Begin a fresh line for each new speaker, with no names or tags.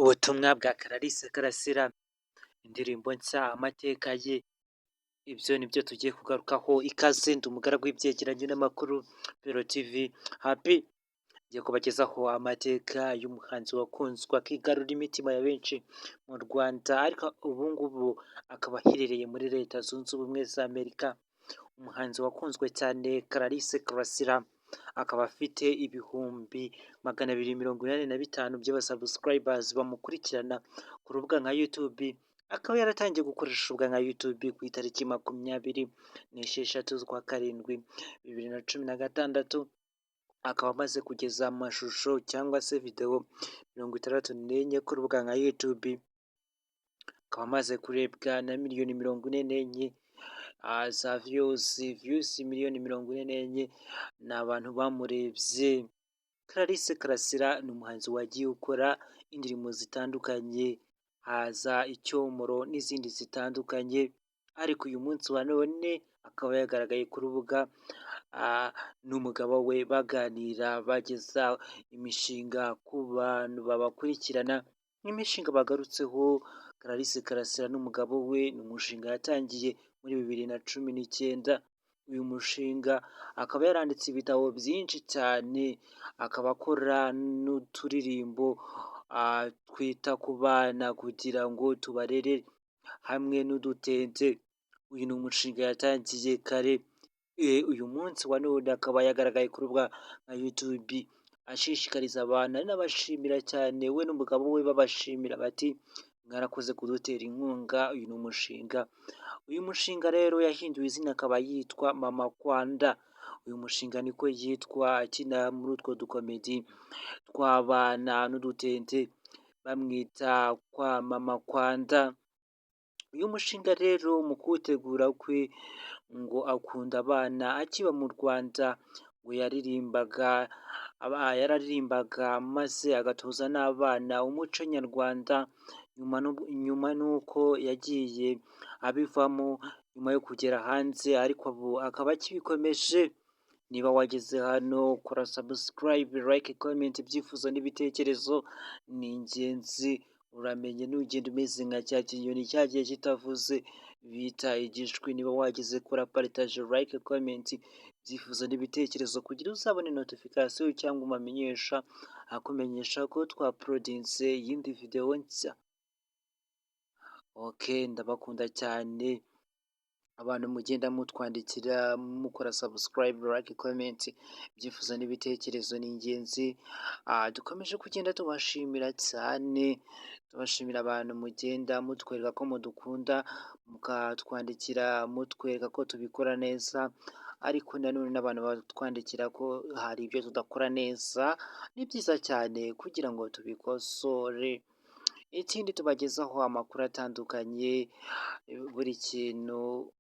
Ubutumwa bwa Clarisse Karasira, indirimbo nshya, amateka ye, ibyo nibyo tugiye kugarukaho. Ikaze ndi umugaragu w'ibyegeranyo n'amakuru Bero TV Happy, ngiye kubagezaho amateka y'umuhanzi wakunzwe akigarura imitima ya benshi mu Rwanda, ariko ubu ngubu akaba aherereye muri Leta Zunze Ubumwe za Amerika. Umuhanzi wakunzwe cyane Clarisse Karasira, akaba afite ibihumbi 285 by'abasubscribers bamukurikirana ku rubuga nka YouTube. Akaba yaratangiye gukoresha urubuga nka YouTube ku itariki 26 z'ukwa karindwi 2016. Akaba amaze kugeza amashusho cyangwa se video 64 ku rubuga nka YouTube. Akaba amaze kurebwa na miliyoni 44 za views miliyoni 44 ni abantu bamurebye. Clarisse Karasira ni umuhanzi wagiye ukora indirimbo zitandukanye, haza icyomoro n'izindi zitandukanye, ariko uyu munsi wa none akaba yagaragaye ku rubuga n'umugabo we baganira, bageza imishinga ku bantu babakurikirana. Nk'imishinga bagarutseho Clarisse Karasira n'umugabo we, ni umushinga yatangiye muri 2019. uyu mushinga akaba yaranditse ibitabo byinshi cyane, akaba akora n'uturirimbo twita ku bana kugira ngo tubarere hamwe n'udutente. Uyu ni umushinga yatangiye kare, uyu munsi wa none akaba yagaragaye ku rubuga nka YouTube ashishikariza abantu, ari n'abashimira cyane, we n'umugabo we babashimira bati mwarakoze kudutera inkunga. Uyu ni umushinga, uyu mushinga rero yahinduye izina akaba yitwa Mama Kwanda. Uyu mushinga niko yitwa, akina muri utwo dukomedi tw'abana n'udutente, bamwita kwa Mama Kwanda. Uyu mushinga rero mu kuwutegura kwe ngo akunda abana, akiba mu Rwanda ngo yararirimbaga maze agatoza n'abana umuco nyarwanda. Nyuma nuko yagiye abivamo nyuma yo kugera hanze, ariko ubu akaba akibikomeje. Niba wageze hano, kora subscribe, like, comment, ibyifuzo n'ibitekerezo ni ingenzi. Uramenye n'ugenda umeze nka cya kinyoni cyagiye kitavuze bita igishwi. Niba wageze, kora partage, like, comment, ibyifuzo n'ibitekerezo kugira uzabone notification cyangwa umamenyesha akumenyesha ko twaprodinze iyindi video nshya. Okay, ndabakunda cyane abantu mugenda mutwandikira mukora subscribe, like, comment, ibyifuzo n'ibitekerezo ni ingenzi. Dukomeje kugenda tubashimira cyane, tubashimira abantu mugenda mutwereka ko mudukunda, mukatwandikira mutwereka ko tubikora neza, ariko nanone n'abantu batwandikira ko hari ibyo tudakora neza. Ni byiza cyane kugira ngo tubikosore. Ikindi tubagezaho amakuru atandukanye, buri kintu